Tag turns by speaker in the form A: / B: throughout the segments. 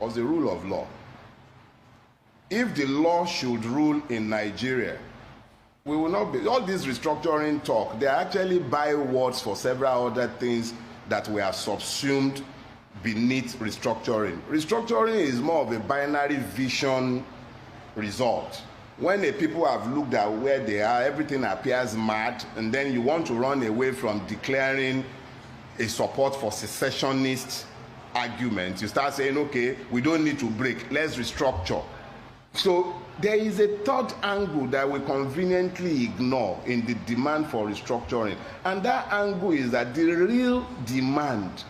A: was the rule of law. If the law should rule in Nigeria, we will not be, all this restructuring talk, they are actually bywords for several other things that were subsumed beneath restructuring. Restructuring is more of a binary vision result. When the people have looked at where they are, everything appears mad, and then you want to run away from declaring a support for secessionist arguments. You start saying, okay, we don't need to break, let's restructure. So there is a third angle that we conveniently ignore in the demand for restructuring, and that angle is that the real demand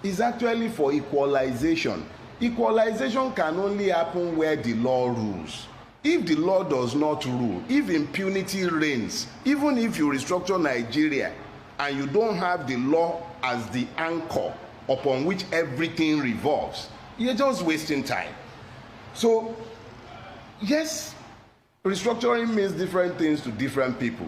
A: is actually for equalization. Equalization can only happen where the law rules. If the law does not rule, if impunity reigns, even if you restructure Nigeria and you don't have the law as the anchor upon which everything revolves, you're just wasting time. So, yes, restructuring means different things to different people,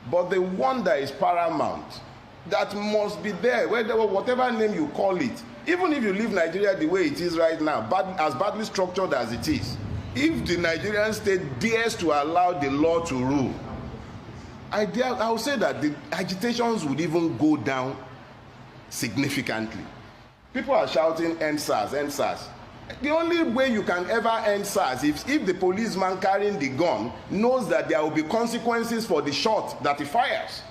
A: but the one that is paramount, that must be there, whatever name you call it, even if you leave Nigeria the way it is right now, as badly structured as it is, if the Nigerian state dares to allow the law to rule, I would say that the agitations would even go down significantly. People are shouting, "End SARS, end SARS." The only way you can ever end SARS is if the policeman carrying the gun knows that there will be consequences for the shot that he fires.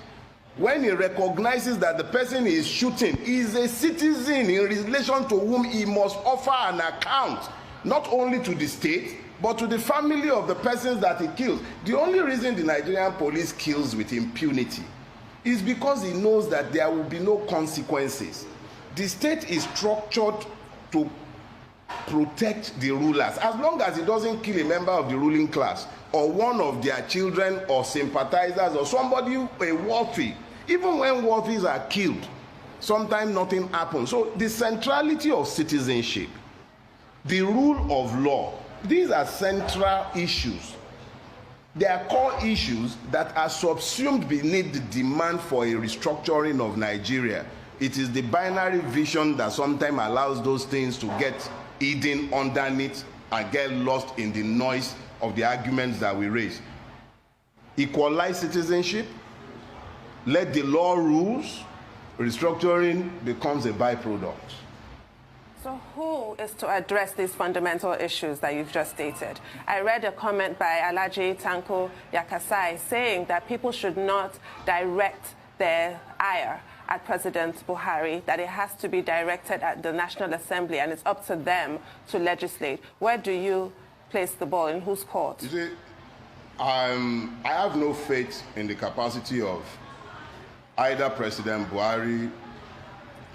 A: When he recognizes that the person he is shooting is a citizen in relation to whom he must offer an account, not only to the state, but to the family of the persons that he kills. The only reason the Nigerian police kills with impunity is because he knows that there will be no consequences. The state is structured to protect the rulers. As long as it doesn't kill a member of the ruling class or one of their children or sympathizers or somebody a wealthy, even when wealthies are killed, sometimes nothing happens. So the centrality of citizenship, the rule of law, these are central issues. They are core issues that are subsumed beneath the demand for a restructuring of Nigeria. It is the binary vision that sometimes allows those things to get hidden underneath and get lost in the noise of the arguments that we raise. Equalize citizenship, let the law rules, restructuring becomes a byproduct.
B: So who is to address these fundamental issues that you've just stated? I read a comment by Alhaji Tanko Yakasai saying that people should not direct their ire at President Buhari, that it has to be directed at the National Assembly and it's up to them to legislate. Where do you place the ball, in whose court?
A: You see, I have no faith in the capacity of either President Buhari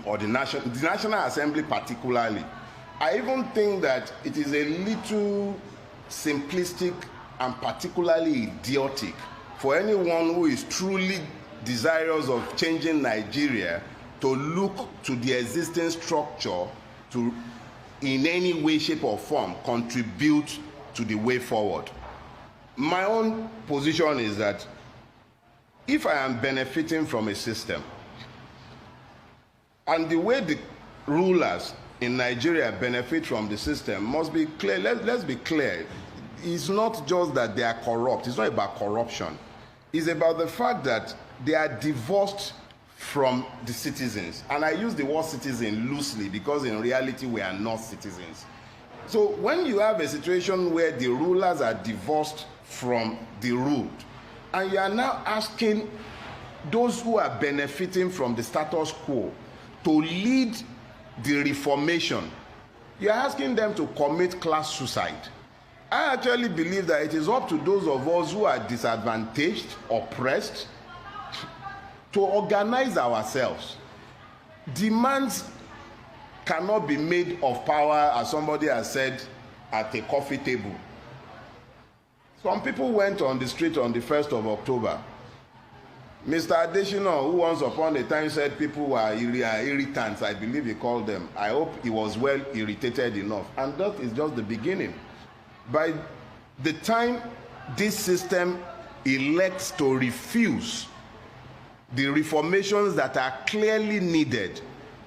A: or the National Assembly particularly. I even think that it is a little simplistic and particularly idiotic for anyone who is truly desirous of changing Nigeria to look to the existing structure to, in any way, shape, or form, contribute to the way forward. My own position is that if I am benefiting from a system, and the way the rulers in Nigeria benefit from the system must be clear. Let's be clear. It's not just that they are corrupt. It's not about corruption. It's about the fact that they are divorced from the citizens. And I use the word citizen loosely because in reality we are not citizens. So when you have a situation where the rulers are divorced from the ruled, and you are now asking those who are benefiting from the status quo to lead the reformation, you're asking them to commit class suicide. I actually believe that it is up to those of us who are disadvantaged, oppressed, to organize ourselves. Demands cannot be made of power, as somebody has said, at a coffee table. Some people went on the street on the 1st of October. Mr. Adesina, who once upon a time said people were irritants, I believe he called them. I hope he was well irritated enough. And that is just the beginning. By the time this system elects to refuse the reformations that are clearly needed,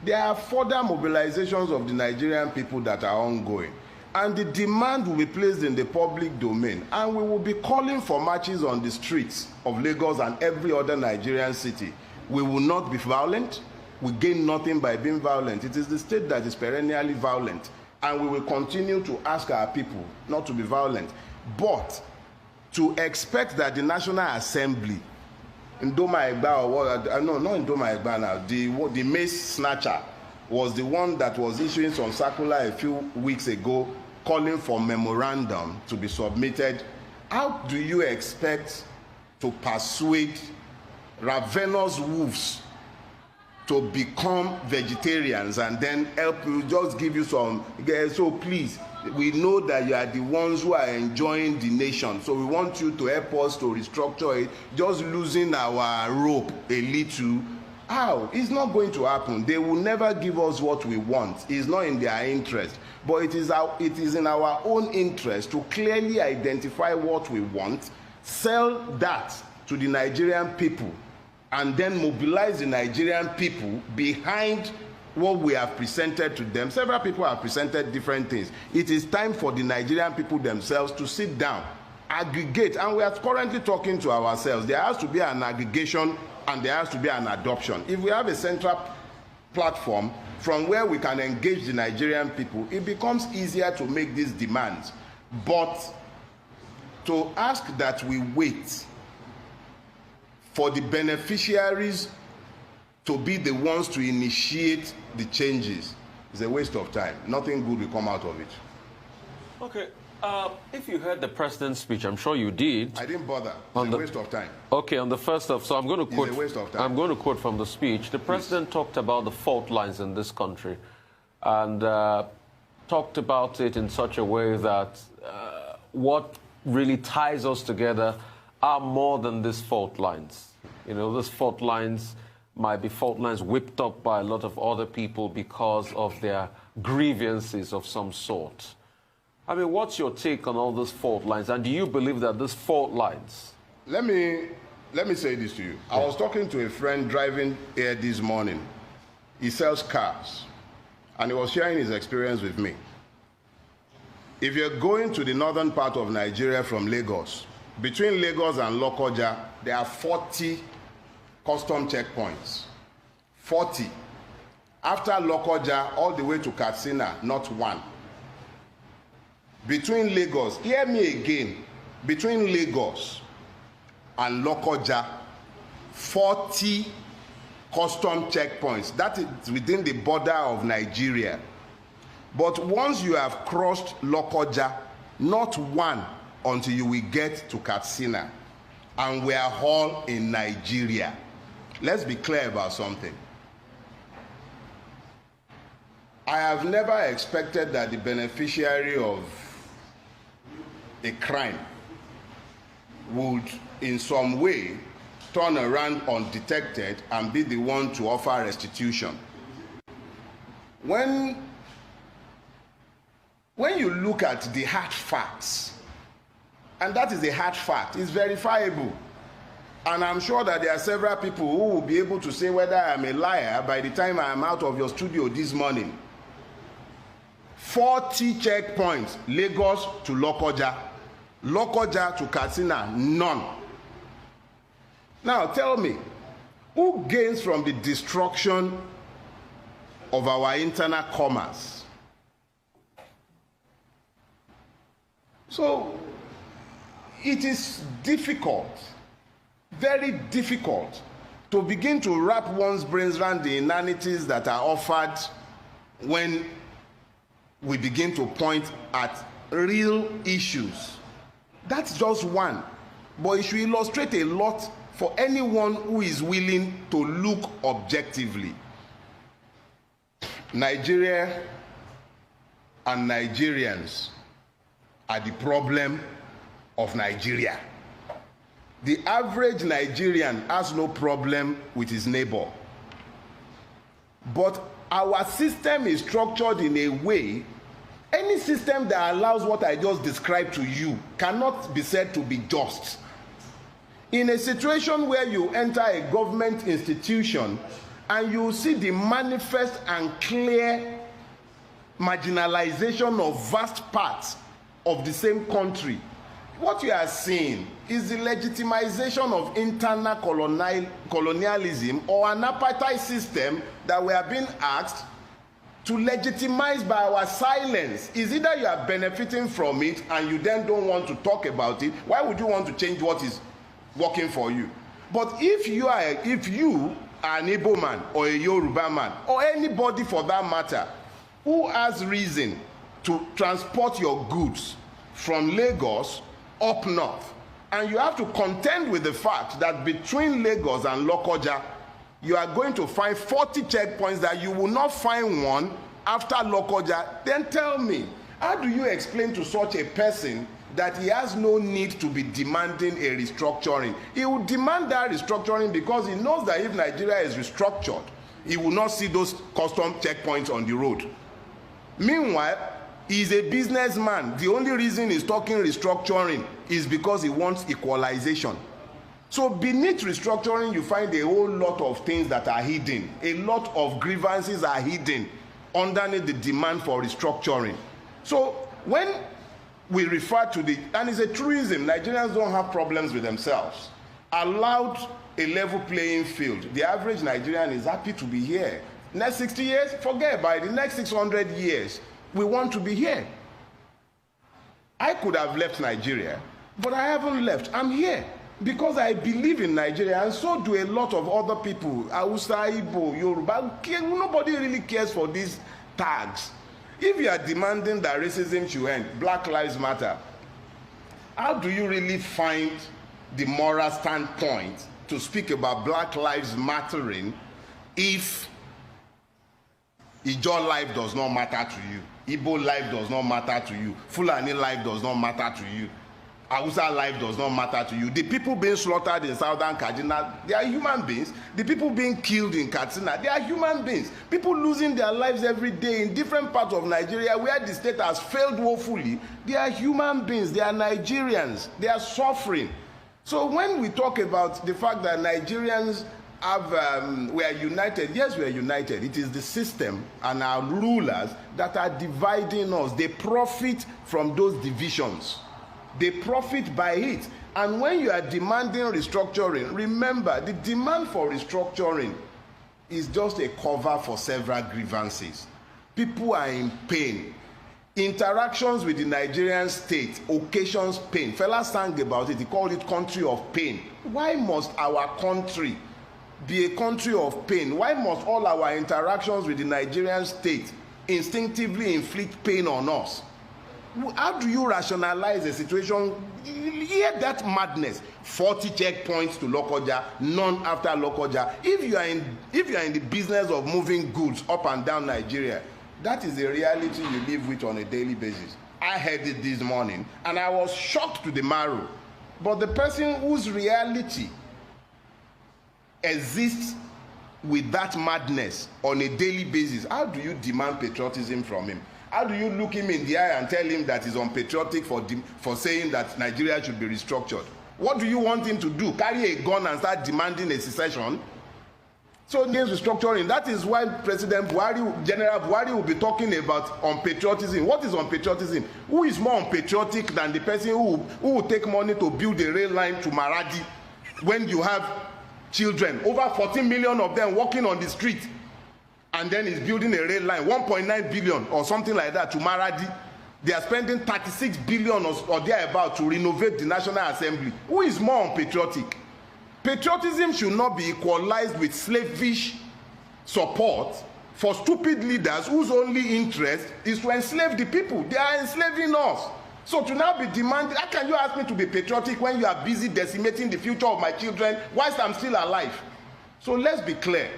A: there are further mobilizations of the Nigerian people that are ongoing. and the demand will be placed in the public domain, and we will be calling for marches on the streets of Lagos and every other Nigerian city. We will not be violent. We gain nothing by being violent. It is the state that is perennially violent, and we will continue to ask our people not to be violent. But to expect that the National Assembly, Ndoma Egba, or what, no, not Ndoma Egba now, the mace snatcher was the one that was issuing some circular a few weeks ago calling for memorandum to be submitted. How do you expect to persuade ravenous wolves to become vegetarians and then help you, just give you some, so please, we know that you are the ones who are enjoying the nation, so we want you to help us to restructure it, just losing our rope a little. How? It's not going to happen. They will never give us what we want. It's not in their interest. But it is in our own interest to clearly identify what we want, sell that to the Nigerian people, and then mobilize the Nigerian people behind what we have presented to them. Several people have presented different things. It is time for the Nigerian people themselves to sit down, aggregate, and we are currently talking to ourselves. There has to be an aggregation and there has to be an adoption. If we have a central platform from where we can engage the Nigerian people, it becomes easier to make these demands. But to ask that we wait for the beneficiaries to be the ones to initiate the changes is a waste of time. Nothing good will come out of it.
C: Okay. If you heard the president's speech, I'm sure you did.
A: I didn't bother. It's a waste of time.
C: Okay, on the first of, so I'm going to quote.
A: It's a waste of time.
C: I'm going to quote from the speech. The president talked about the fault lines in this country, and talked about it in such a way that what really ties us together are more than these fault lines. You know, these fault lines might be fault lines whipped up by a lot of other people because of their grievances of some sort. I mean, what's your take on all those fault lines? And do you believe that these fault lines...
A: Let me say this to you. I was talking to a friend driving here this morning. He sells cars, and he was sharing his experience with me. If you're going to the northern part of Nigeria from Lagos, between Lagos and Lokoja, there are 40 custom checkpoints. 40. After Lokoja, all the way to Katsina, not one. Between Lagos, hear me again, between Lagos and Lokoja, 40 custom checkpoints. That is within the border of Nigeria. But once you have crossed Lokoja, not one until you will get to Katsina. And we are all in Nigeria. Let's be clear about something. I have never expected that the beneficiary of a crime would in some way turn around undetected and be the one to offer restitution. When you look at the hard facts, and that is a hard fact, it's verifiable, and I'm sure that there are several people who will be able to say whether I'm a liar by the time I am out of your studio this morning. 40 checkpoints, Lagos to Lokoja, Lokoja to Katsina, none. Now tell me, who gains from the destruction of our internal commerce? So it is difficult, very difficult, to begin to wrap one's brains around the inanities that are offered when we begin to point at real issues. That's just one, but it should illustrate a lot for anyone who is willing to look objectively. Nigeria and Nigerians are the problem of Nigeria. The average Nigerian has no problem with his neighbor. But our system is structured in a way, any system that allows what I just described to you cannot be said to be just. In a situation where you enter a government institution and you see the manifest and clear marginalization of vast parts of the same country. What you are seeing is the legitimization of internal colonialism or an apartheid system that we are being asked to legitimize by our silence. Is either you are benefiting from it and you then don't want to talk about it. Why would you want to change what is working for you? But if you are an Igbo man or a Yoruba man or anybody for that matter who has reason to transport your goods from Lagos up north, and you have to contend with the fact that between Lagos and Lokoja you are going to find 40 checkpoints that you will not find one after Lokoja, then tell me, how do you explain to such a person that he has no need to be demanding a restructuring? He will demand that restructuring because he knows that if Nigeria is restructured, he will not see those custom checkpoints on the road. Meanwhile, he's a businessman. The only reason he's talking restructuring is because he wants equalization. So beneath restructuring, you find a whole lot of things that are hidden. A lot of grievances are hidden underneath the demand for restructuring. So when we refer to the, and it's a truism, Nigerians don't have problems with themselves. Allowed a level playing field, the average Nigerian is happy to be here. Next 60 years, forget about it. The next 600 years, we want to be here. I could have left Nigeria, but I haven't left. I'm here because I believe in Nigeria, and so do a lot of other people. Hausa, Igbo, Yoruba, nobody really cares for these tags. If you are demanding that racism should end, Black Lives Matter, how do you really find the moral standpoint to speak about Black Lives Mattering if Ijaw life does not matter to you, Igbo life does not matter to you, Fulani life does not matter to you, Hausa life does not matter to you? The people being slaughtered in southern Kaduna, they are human beings. The people being killed in Katsina, they are human beings. People losing their lives every day in different parts of Nigeria where the state has failed woefully, they are human beings, they are Nigerians, they are suffering. So when we talk about the fact that Nigerians we are united, yes, we are united. It is the system and our rulers that are dividing us. They profit from those divisions. They profit by it. And when you are demanding restructuring, remember, the demand for restructuring is just a cover for several grievances. People are in pain. Interactions with the Nigerian state occasions pain. Fela sang about it. He called it country of pain. Why must our country be a country of pain? Why must all our interactions with the Nigerian state instinctively inflict pain on us? How do you rationalize a situation? Hear that madness. 40 checkpoints to Lokoja, none after Lokoja. If you are in the business of moving goods up and down Nigeria, that is a reality you live with on a daily basis. I heard it this morning and I was shocked to the marrow. But the person whose reality exists with that madness on a daily basis, how do you demand patriotism from him? How do you look him in the eye and tell him that he's unpatriotic for saying that Nigeria should be restructured? What do you want him to do? Carry a gun and start demanding a secession? So against restructuring, that is why President Buhari, General Buhari will be talking about unpatriotism. What is unpatriotism? Who is more unpatriotic than the person who will take money to build a rail line to Maradi when you have children, over 14 million of them walking on the street, and then is building a rail line, 1.9 billion or something like that to Maradi. They are spending 36 billion or thereabout to renovate the National Assembly. Who is more unpatriotic? Patriotism should not be equalized with slavish support for stupid leaders whose only interest is to enslave the people. They are enslaving us. So to now be demanding, how can you ask me to be patriotic when you are busy decimating the future of my children whilst I'm still alive? So let's be clear.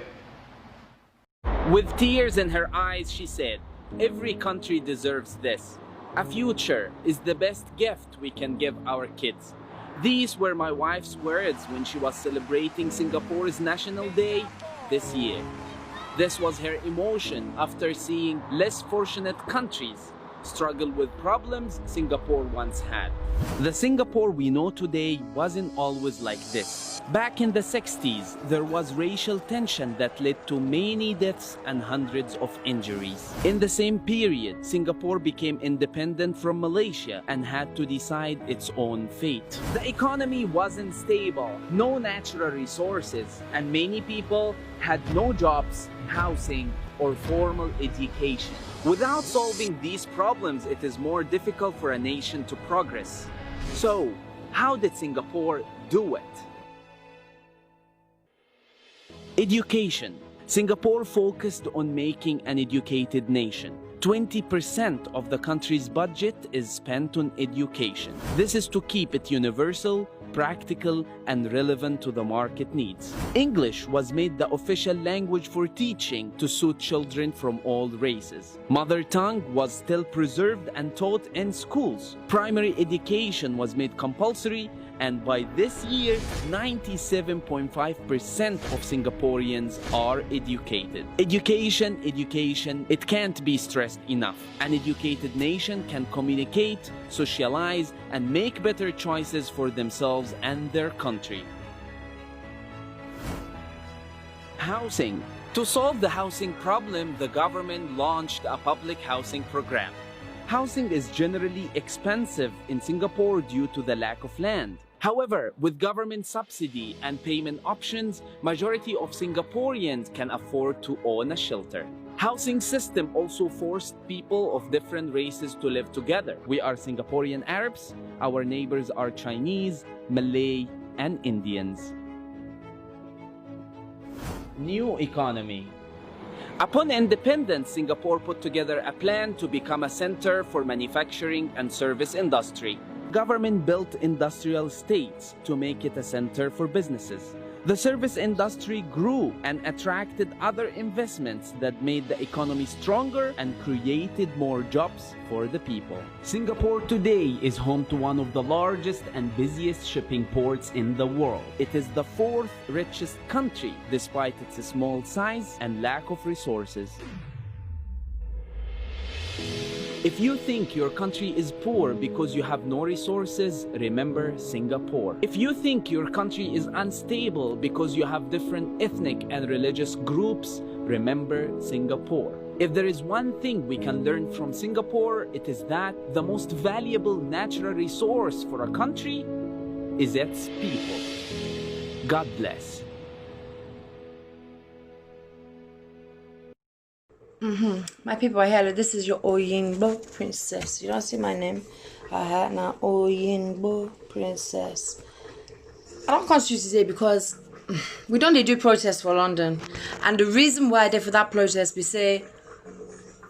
D: With tears in her eyes, she said, "Every country deserves this. A future is the best gift we can give our kids." These were my wife's words when she was celebrating Singapore's National Day this year. This was her emotion after seeing less fortunate countries struggle with problems Singapore once had. The Singapore we know today wasn't always like this. Back in the 60s, there was racial tension that led to many deaths and hundreds of injuries. In the same period, Singapore became independent from Malaysia and had to decide its own fate. The economy wasn't stable, no natural resources, and many people had no jobs, housing, or formal education. Without solving these problems, it is more difficult for a nation to progress. So, how did Singapore do it? Education. Singapore focused on making an educated nation. 20% of the country's budget is spent on education. This is to keep it universal, practical, and relevant to the market needs. English was made the official language for teaching to suit children from all races. Mother tongue was still preserved and taught in schools. Primary education was made compulsory, and by this year, 97.5% of Singaporeans are educated. Education, education, it can't be stressed enough. An educated nation can communicate, socialize, and make better choices for themselves and their country. Housing. To solve the housing problem, the government launched a public housing program. Housing is generally expensive in Singapore due to the lack of land. However, with government subsidy and payment options, majority of Singaporeans can afford to own a shelter. Housing system also forced people of different races to live together. We are Singaporean Arabs, our neighbors are Chinese, Malay, and Indians. New economy. Upon independence, Singapore put together a plan to become a center for manufacturing and service industry. Government built industrial estates to make it a center for businesses. The service industry grew and attracted other investments that made the economy stronger and created more jobs for the people. Singapore today is home to one of the largest and busiest shipping ports in the world. It is the fourth richest country despite its small size and lack of resources. If you think your country is poor because you have no resources, remember Singapore. If you think your country is unstable because you have different ethnic and religious groups, remember Singapore. If there is one thing we can learn from Singapore, it is that the most valuable natural resource for a country is its people. God bless.
E: My people, hello, this is your Oyinbo princess. You don't see my name? Now Oyinbo princess. I don't come to you today because we don't do protests for London. And the reason why I did for that protest, we say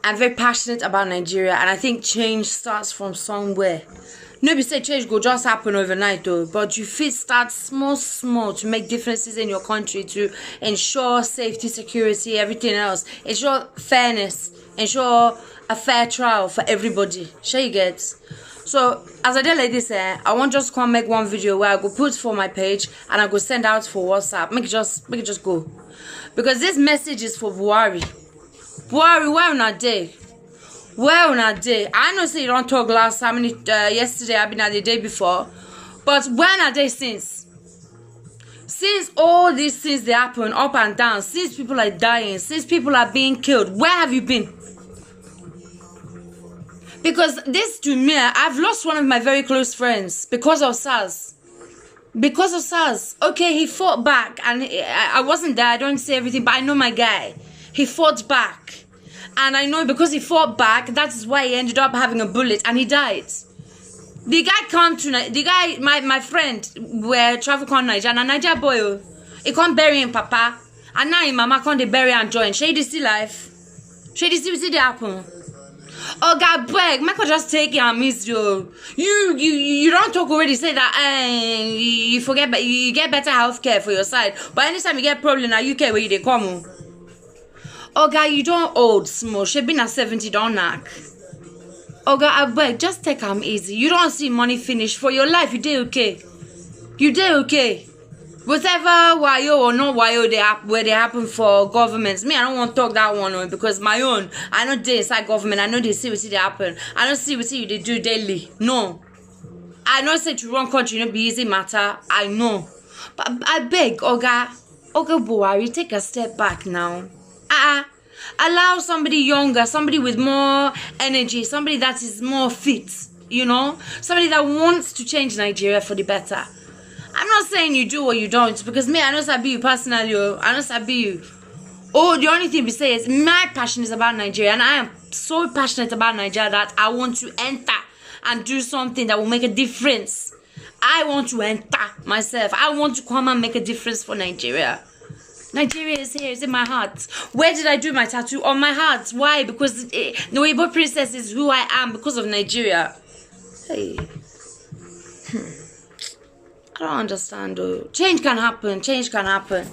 E: I'm very passionate about Nigeria, and I think change starts from somewhere. Nobody say change go just happen overnight though, but you fit start small to make differences in your country, to ensure safety, security, everything else, ensure fairness, ensure a fair trial for everybody. Sure you get. So as I did like this, I want just come make one video where I go put for my page and I go send out for WhatsApp. Make it just go, because this message is for Buhari. Buhari, where on a day? Well, on a day, I know say you don't talk last time, yesterday I've been at the day before, but when are they since all these things they happen up and down, since people are dying, since people are being killed, where have you been? Because this to me, I've lost one of my very close friends because of SARS. Because of SARS. Okay, he fought back, and I wasn't there, I don't say everything, but I know my guy. He fought back. And I know because he fought back, that is why he ended up having a bullet and he died. The guy my friend, were travel con Niger, and a Niger boy, he can't bury him, papa. And now his mama can't bury and join. Shady still life. Shady still see the happen. Oh God, beg, Michael just take it and miss you. You don't talk already, say that you forget, but you get better healthcare for your side. But anytime you get problem in UK where they come. Oh God, you don't old small. She been at 70, don't knock. Oh God, I beg, just take them easy. You don't see money finish for your life. You did okay. You did okay. Whatever wayo or not wayo where they happen for governments, me, I don't want to talk that one on because my own, I know they inside government, I know they see what they happen. I don't see what they do daily. No. I know say to run country no be easy matter. I know. But I beg, Oga Buhari, take a step back now. Allow somebody younger, somebody with more energy, somebody that is more fit, you know? Somebody that wants to change Nigeria for the better. I'm not saying you do or you don't, because me, I know sabi you personally, I know sabi you. Oh, the only thing we say is my passion is about Nigeria, and I am so passionate about Nigeria that I want to enter and do something that will make a difference. I want to enter myself. I want to come and make a difference for Nigeria. Nigeria is here, it's in my heart. Where did I do my tattoo? On my heart. Why? Because the Weibo princess is who I am because of Nigeria. Hey. I don't understand though. Change can happen. Change can happen.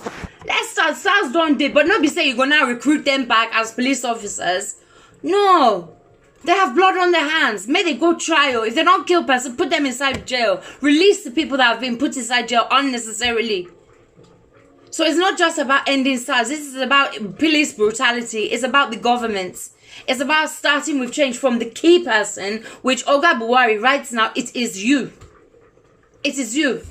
E: Let's start. SARS don't did, but not be say you're gonna recruit them back as police officers. No. They have blood on their hands. May they go trial. If they don't kill person, put them inside jail. Release the people that have been put inside jail unnecessarily. So it's not just about ending SARS. This is about police brutality. It's about the government. It's about starting with change from the key person, which Oga Buhari right now, it is you. It is you.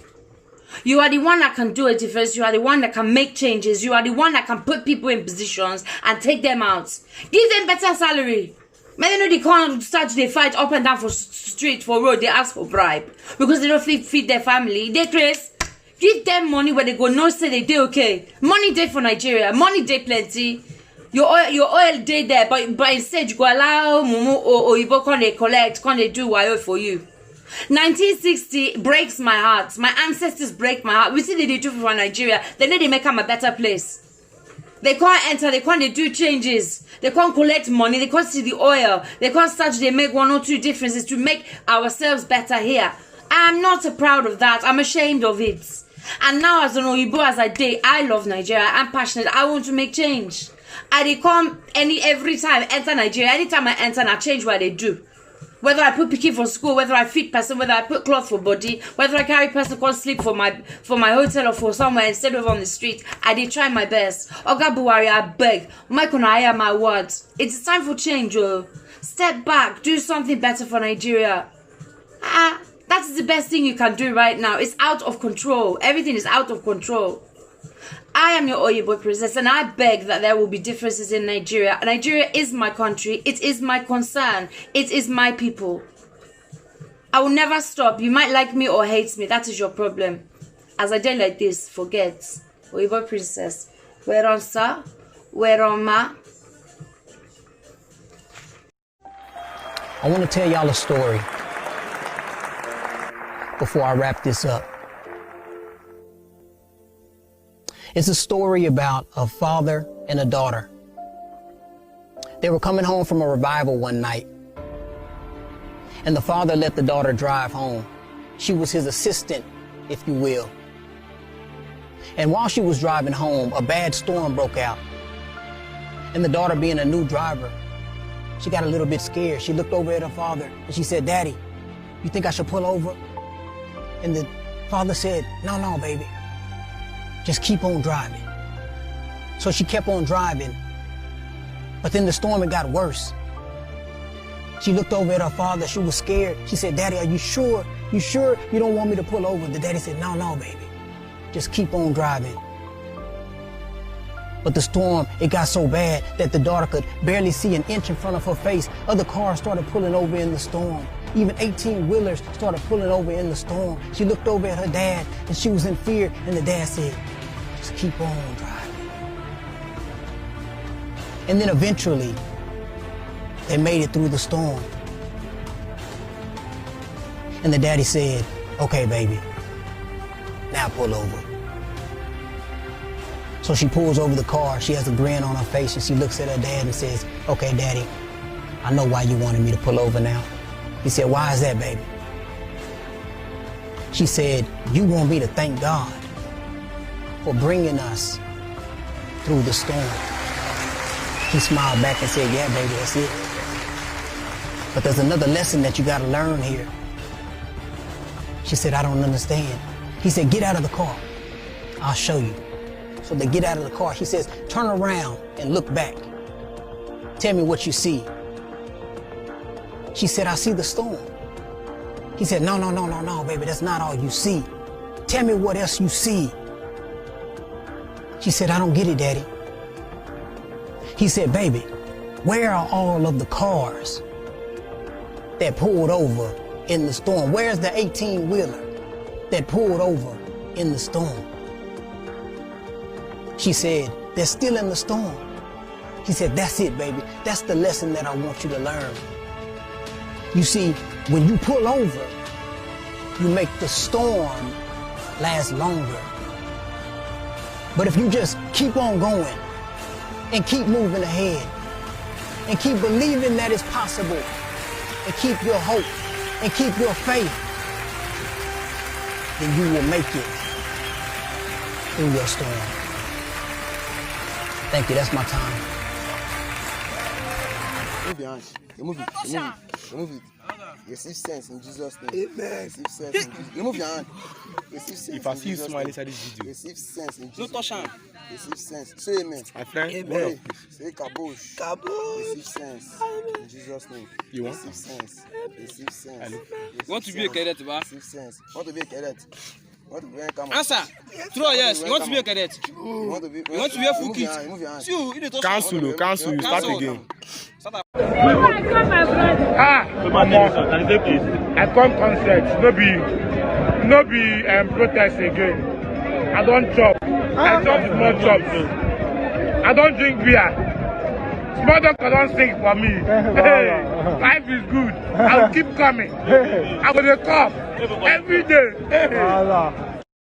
E: You are the one that can do a difference. You are the one that can make changes. You are the one that can put people in positions and take them out. Give them better salary. Maybe no, they can't start to fight up and down for street, for road. They ask for bribe because they don't feed their family. They crazy. Give them money where they go. No, say they do okay. Money day for Nigeria. Money day plenty. Your oil day there, but instead you go allow Mumu or Ibo can they collect, can they do wayo for you. 1960 breaks my heart. My ancestors break my heart. We see they do for Nigeria. They need to make them a better place. They can't enter. They can't do changes. They can't collect money. They can't see the oil. They can't start to make 1 or 2 differences to make ourselves better here. I am not proud of that. I'm ashamed of it. And now as an Oyibo as I did, I love Nigeria. I'm passionate. I want to make change. I come every time I enter Nigeria. Anytime I enter, I change what they do. Whether I put pikin for school, whether I feed person, whether I put cloth for body, whether I carry person come sleep for my hotel or for somewhere instead of on the street, I did try my best. Oga Buhari, I beg. Mike and I hear my words. It's time for change, oh. Step back, do something better for Nigeria. That is the best thing you can do right now. It's out of control. Everything is out of control. I am your Oyibo princess, and I beg that there will be differences in Nigeria. Nigeria is my country. It is my concern. It is my people. I will never stop. You might like me or hate me. That is your problem. As I did like this, forget. Oyibo princess. Where on sir? Where on ma?
F: I want to tell y'all a story before I wrap this up. It's a story about a father and a daughter. They were coming home from a revival one night, and the father let the daughter drive home. She was his assistant, if you will. And while she was driving home, a bad storm broke out. And the daughter, being a new driver, she got a little bit scared. She looked over at her father and she said, "Daddy, you think I should pull over?" And the father said, No, baby. Just keep on driving." So she kept on driving. But then the storm, it got worse. She looked over at her father. She was scared. She said, "Daddy, are you sure? You sure you don't want me to pull over?" The daddy said, No, baby. Just keep on driving. But the storm, it got so bad that the daughter could barely see an inch in front of her face. Other cars started pulling over in the storm. Even 18-wheelers started pulling over in the storm. She looked over at her dad and she was in fear, and the dad said, "Just keep on driving." And then eventually, they made it through the storm. And the daddy said, "Okay, baby, now pull over." So she pulls over the car. She has a grin on her face and she looks at her dad and says, "Okay, Daddy, I know why you wanted me to pull over now." He said, "Why is that, baby?" She said, "You want me to thank God for bringing us through the storm." He smiled back and said, "Yeah, baby, that's it. But there's another lesson that you got to learn here." She said, "I don't understand." He said, "Get out of the car. I'll show you. So they get out of the car. He says, turn around and look back. Tell me what you see. She said, I see the storm. He said, no, baby, that's not all you see. Tell me what else you see. She said, I don't get it, Daddy. He said, baby, where are all of the cars that pulled over in the storm? Where's the 18-wheeler that pulled over in the storm? She said, they're still in the storm. He said, that's it, baby. That's the lesson that I want you to learn. You see, when you pull over, you make the storm last longer. But if you just keep on going and keep moving ahead and keep believing that it's possible and keep your hope and keep your faith, then you will make it through your storm. Thank you, that's my time.
G: Move your hands. Remove it. Remove it. Receive sense in Jesus' name. Amen. Receive sense in Jesus' name. Remove your hand. Receive sense. If I see you smile inside this video. Receive sense in Jesus' name. No touch hand. Receive sense. Say amen. My friend. Amen. Say kabosh. Kabosh. Receive sense in Jesus' name. You want? Receive sense. Receive sense.
H: You want to be a cadet, ba?
G: Receive sense. Want to be a cadet?
H: Answer. True or yes? You want to be a cadet? You want to be a full kid?
G: Cancel. You start again.
I: I come concert. No be protest again. I don't chop. I chop small chops. I don't drink beer. Small doctor don't sing for me. Hey, life is good. I'll keep coming. I'm gonna come every day. Hey.